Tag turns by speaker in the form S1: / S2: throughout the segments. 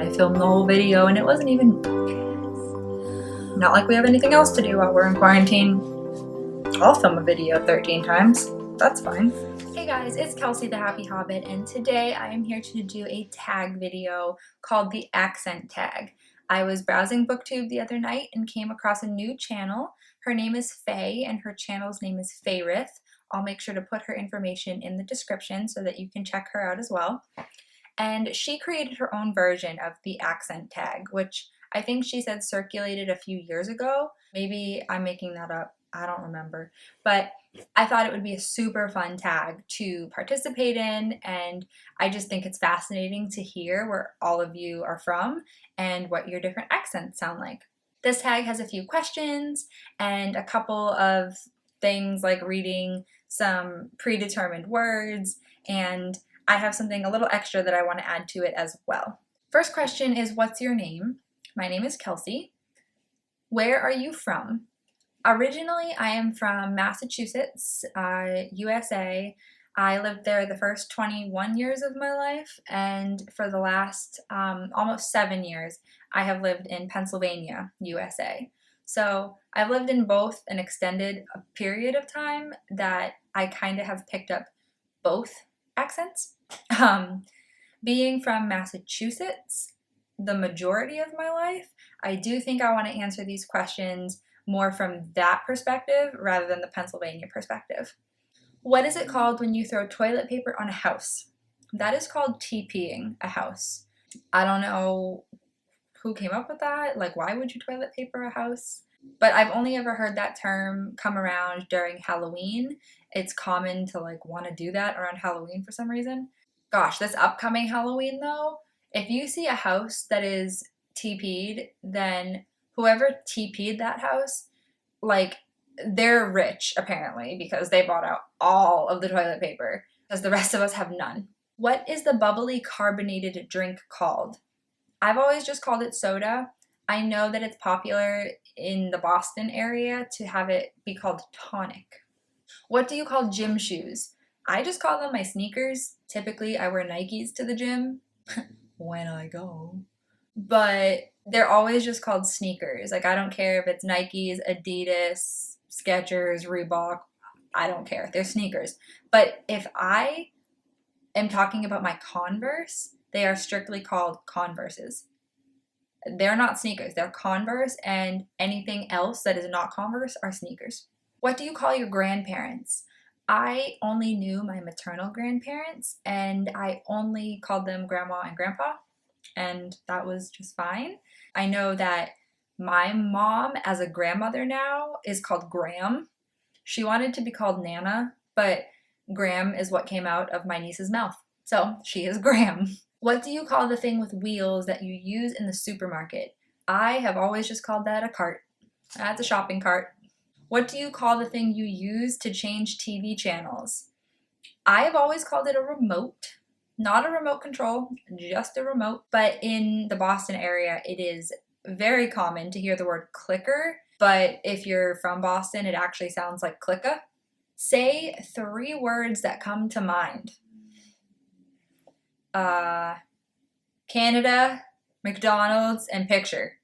S1: I filmed the whole video and it wasn't even focused. Not like we have anything else to do while we're in quarantine. I'll film a video 13 times. That's fine. Hey guys, it's Kelsey the Happy Hobbit, and today I am here to do a tag video called the accent tag. I was browsing BookTube the other night and came across a new channel. Her name is Faye and her channel's name is Faerith. I'll make sure to put her information in the description so that you can check her out as well. And she created her own version of the accent tag, which I think she said circulated a few years ago. Maybe I'm making that up. I don't remember. But I thought it would be a super fun tag to participate in, and I just think it's fascinating to hear where all of you are from and what your different accents sound like. This tag has a few questions and a couple of things like reading some predetermined words, and I have something a little extra that I want to add to it as well. First question is, what's your name? My name is Kelsey. Where are you from? Originally, I am from Massachusetts, USA. I lived there the first 21 years of my life, and for the last almost 7 years, I have lived in Pennsylvania, USA. So I've lived in both an extended period of time that I kind of have picked up both accents. Being from Massachusetts the majority of my life, I do think I want to answer these questions more from that perspective rather than the Pennsylvania perspective. What is it called when you throw toilet paper on a house? That is called TPing a house. I don't know who came up with that. Like, why would you toilet paper a house? But I've only ever heard that term come around during Halloween. It's common to want to do that around Halloween for some reason. Gosh, this upcoming Halloween though, if you see a house that is TP'd, then whoever TP'd that house, they're rich apparently because they bought out all of the toilet paper because the rest of us have none. What is the bubbly carbonated drink called? I've always just called it soda. I know that it's popular in the Boston area to have it be called tonic. What do you call gym shoes? I just call them my sneakers. Typically, I wear Nikes to the gym when I go. But they're always just called sneakers. I don't care if it's Nikes, Adidas, Skechers, Reebok. I don't care. They're sneakers. But if I am talking about my Converse, they are strictly called Converses. They're not sneakers. They're Converse, and anything else that is not Converse are sneakers. What do you call your grandparents? I only knew my maternal grandparents, and I only called them Grandma and Grandpa, and that was just fine. I know that my mom, as a grandmother now, is called Gram. She wanted to be called Nana, but Gram is what came out of my niece's mouth, so she is Gram. What do you call the thing with wheels that you use in the supermarket? I have always just called that a cart. That's a shopping cart. What do you call the thing you use to change TV channels? I've always called it a remote. Not a remote control, just a remote. But in the Boston area, it is very common to hear the word clicker. But if you're from Boston, it actually sounds like clicka. Say 3 words that come to mind. Canada, McDonald's, and picture.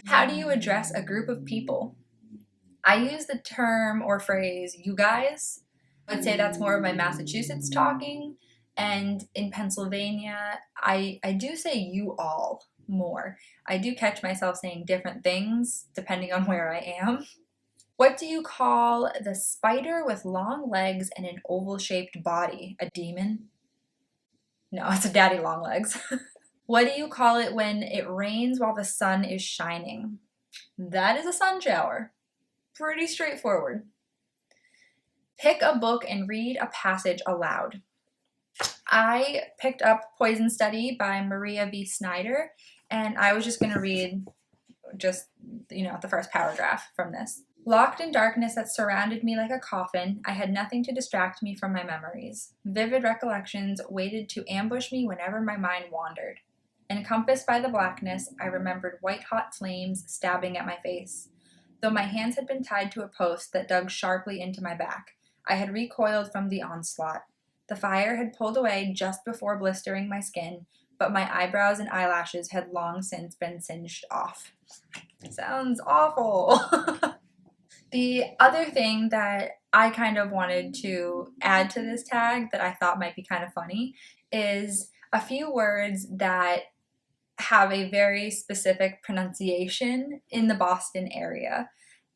S1: How do you address a group of people? I use the term or phrase, you guys. I would say that's more of my Massachusetts talking. And in Pennsylvania, I do say you all more. I do catch myself saying different things depending on where I am. What do you call the spider with long legs and an oval-shaped body? A demon? No, it's a daddy long legs. What do you call it when it rains while the sun is shining? That is a sun shower. Pretty straightforward. Pick a book and read a passage aloud. I picked up Poison Study by Maria V. Snyder, and I was just going to read the first paragraph from this. Locked in darkness that surrounded me like a coffin, I had nothing to distract me from my memories. Vivid recollections waited to ambush me whenever my mind wandered. Encompassed by the blackness, I remembered white-hot flames stabbing at my face. Though my hands had been tied to a post that dug sharply into my back, I had recoiled from the onslaught. The fire had pulled away just before blistering my skin, but my eyebrows and eyelashes had long since been singed off. Sounds awful. The other thing that I kind of wanted to add to this tag that I thought might be kind of funny is a few words that have a very specific pronunciation in the Boston area.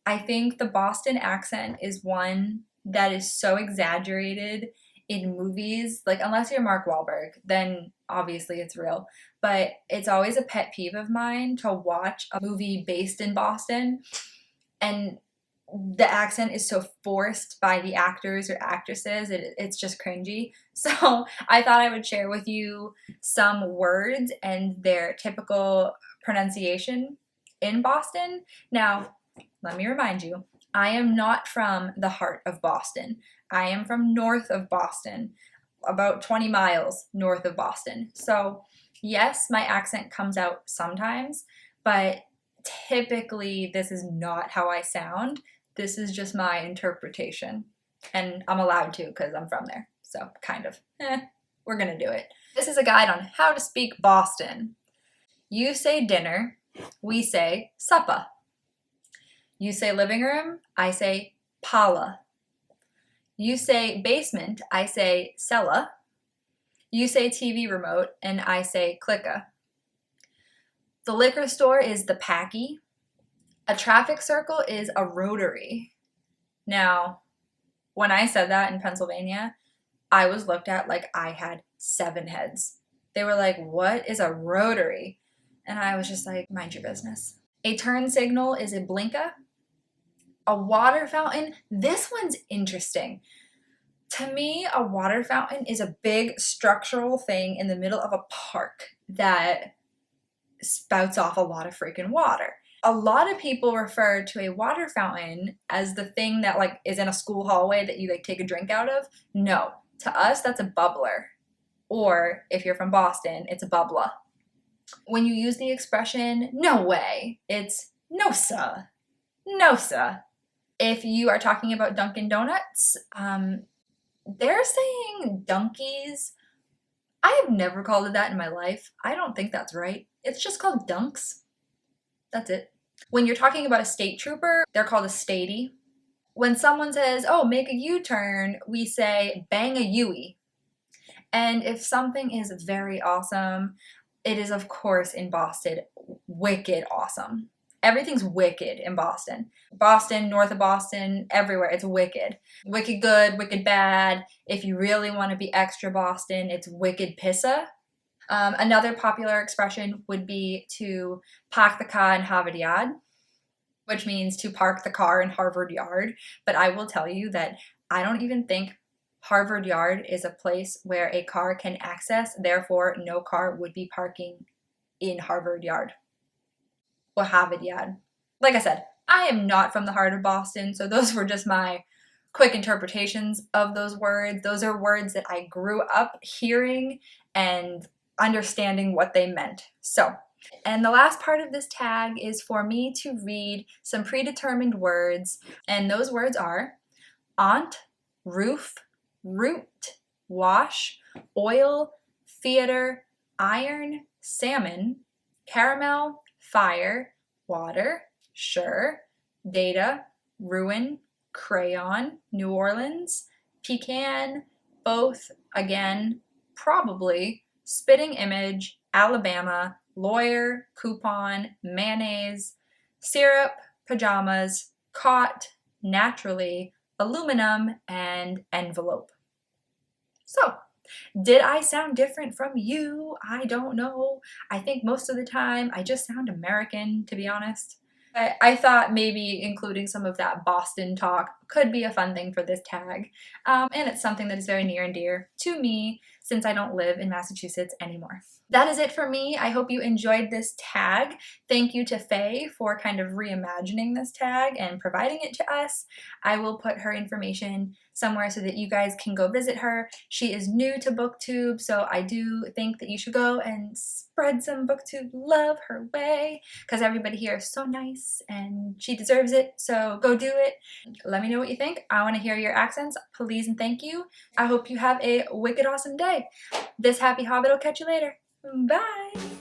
S1: I think the Boston accent is one that is so exaggerated in movies. Like, unless you're Mark Wahlberg, then obviously it's real. But it's always a pet peeve of mine to watch a movie based in Boston and the accent is so forced by the actors or actresses, it's just cringy. So I thought I would share with you some words and their typical pronunciation in Boston. Now, let me remind you, I am not from the heart of Boston. I am from north of Boston, about 20 miles north of Boston. So yes, my accent comes out sometimes, but typically this is not how I sound. This is just my interpretation, and I'm allowed to because I'm from there, so kind of, we're gonna do it. This is a guide on how to speak Boston. You say dinner, we say supper. You say living room, I say parlor. You say basement, I say cellar. You say TV remote, and I say clicker. The liquor store is the packy. A traffic circle is a rotary. Now, when I said that in Pennsylvania, I was looked at like I had 7 heads. They were like, what is a rotary? And I was just like, mind your business. A turn signal is a blinker. A water fountain, this one's interesting. To me, a water fountain is a big structural thing in the middle of a park that spouts off a lot of freaking water. A lot of people refer to a water fountain as the thing that like is in a school hallway that you like take a drink out of. No, to us that's a bubbler. Or if you're from Boston, it's a bubbler. When you use the expression no way, it's no sir. No sir. If you are talking about Dunkin' Donuts, they're saying Dunkies. I have never called it that in my life. I don't think that's right. It's just called Dunks. That's it. When you're talking about a state trooper, they're called a statey. When someone says, oh, make a U-turn, we say bang a Yui. And if something is very awesome, it is, of course, in Boston, wicked awesome. Everything's wicked in Boston. Boston, north of Boston, everywhere, it's wicked. Wicked good, wicked bad. If you really want to be extra Boston, it's wicked pissa. Another popular expression would be to park the car in Harvard Yard, which means to park the car in Harvard Yard. But I will tell you that I don't even think Harvard Yard is a place where a car can access, therefore no car would be parking in Harvard Yard or Harvard Yard. Like I said, I am not from the heart of Boston, so those were just my quick interpretations of those words. Those are words that I grew up hearing and understanding what they meant. So, and the last part of this tag is for me to read some predetermined words, and those words are aunt, roof, root, wash, oil, theater, iron, salmon, caramel, fire, water, sure, data, ruin, crayon, New Orleans, pecan, both, again, probably, spitting image, Alabama, lawyer, coupon, mayonnaise, syrup, pajamas, caught, naturally, aluminum, and envelope. So, did I sound different from you? I don't know. I think most of the time I just sound American, to be honest. I thought maybe including some of that Boston talk could be a fun thing for this tag. And it's something that is very near and dear to me since I don't live in Massachusetts anymore. That is it for me. I hope you enjoyed this tag. Thank you to Faye for kind of reimagining this tag and providing it to us. I will put her information somewhere so that you guys can go visit her. She is new to BookTube, so I do think that you should go and spread some BookTube love her way because everybody here is so nice and she deserves it, so go do it. Let me know what you think. I want to hear your accents, please and thank you. I hope you have a wicked awesome day. This happy hobbit will catch you later. Bye!